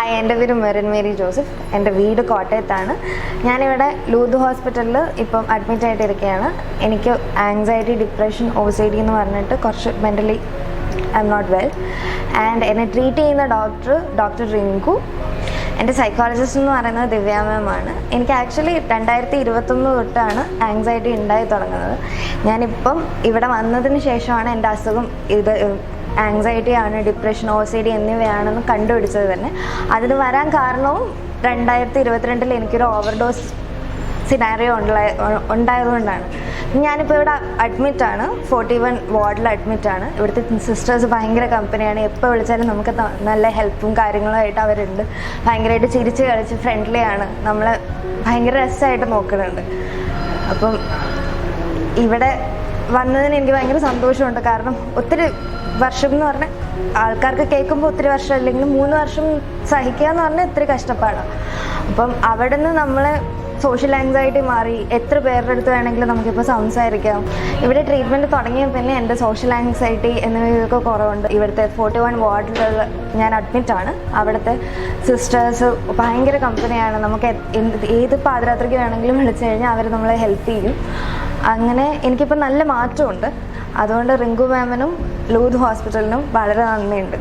Hi, എൻ്റെ പേര് Merin Mary Joseph. എൻ്റെ വീട് കോട്ടയത്താണ്. ഞാനിവിടെ ലൂത്ത് ഹോസ്പിറ്റലിൽ ഇപ്പം അഡ്മിറ്റ് ആയിട്ടിരിക്കുകയാണ്. എനിക്ക് ആങ്സൈറ്റി, ഡിപ്രഷൻ, OCD എന്ന് പറഞ്ഞിട്ട് കുറച്ച് mentally I am not well. And എന്നെ ട്രീറ്റ് ചെയ്യുന്ന ഡോക്ടർ റിങ്കു. എൻ്റെ സൈക്കോളജിസ്റ്റ് എന്ന് പറയുന്നത് ദിവ്യ മാമാണ്. എനിക്ക് ആക്ച്വലി 2021 തൊട്ടാണ് ആങ്സൈറ്റി ഉണ്ടായി തുടങ്ങുന്നത്. ഞാനിപ്പം ഇവിടെ വന്നതിന് ശേഷമാണ് എൻ്റെ അസുഖം ആങ്സൈറ്റി ആണ്, ഡിപ്രഷൻ, OCD എന്നിവയാണെന്ന് കണ്ടുപിടിച്ചത് തന്നെ. അതിന് വരാൻ കാരണവും 2022 എനിക്കൊരു ഓവർഡോസ് സിനാരിയോ ഉണ്ടായതുകൊണ്ടാണ്. ഞാനിപ്പോൾ ഇവിടെ അഡ്മിറ്റാണ്, 41 വാർഡിൽ അഡ്മിറ്റാണ്. ഇവിടുത്തെ സിസ്റ്റേഴ്സ് ഭയങ്കര കമ്പനിയാണ്. എപ്പോൾ വിളിച്ചാലും നമുക്ക് നല്ല ഹെൽപ്പും കാര്യങ്ങളുമായിട്ട് അവരുണ്ട്. ഭയങ്കരമായിട്ട് ചിരിച്ച് കളിച്ച് ഫ്രണ്ട്ലി ആണ്, നമ്മളെ ഭയങ്കര രസമായിട്ട് നോക്കുന്നുണ്ട്. അപ്പം ഇവിടെ വന്നതിന് എനിക്ക് ഭയങ്കര സന്തോഷമുണ്ട്. കാരണം ഒത്തിരി വർഷം എന്ന് പറഞ്ഞാൽ ആൾക്കാർക്ക് കേൾക്കുമ്പോൾ ഒത്തിരി വർഷം അല്ലെങ്കിൽ 3 വർഷം സഹിക്കുക എന്ന് പറഞ്ഞാൽ ഇത്തിരി കഷ്ടപ്പാടാണ്. അപ്പം അവിടെ നിന്ന് നമ്മളെ സോഷ്യൽ ആങ്സൈറ്റി മാറി എത്ര പേരുടെ അടുത്ത് വേണമെങ്കിലും നമുക്കിപ്പോൾ സംസാരിക്കാം. ഇവിടെ ട്രീറ്റ്മെൻറ്റ് തുടങ്ങിയ പിന്നെ എൻ്റെ സോഷ്യൽ ആങ്സൈറ്റി എന്നിവയൊക്കെ കുറവുണ്ട്. ഇവിടുത്തെ 41 വാർഡിലുള്ള ഞാൻ അഡ്മിറ്റാണ്. അവിടുത്തെ സിസ്റ്റേഴ്സ് ഭയങ്കര കമ്പനിയാണ്. നമുക്ക് ഏത് പാതിരാത്രിക്ക് വേണമെങ്കിലും വിളിച്ചു കഴിഞ്ഞാൽ അവർ നമ്മളെ ഹെൽപ്പ് ചെയ്യും. അങ്ങനെ എനിക്കിപ്പോൾ നല്ല മാറ്റമുണ്ട്. അതുകൊണ്ട് റിങ്കു മാമിനും ലൂത്ത് ഹോസ്പിറ്റലിനും വളരെ നന്ദിയുണ്ട്.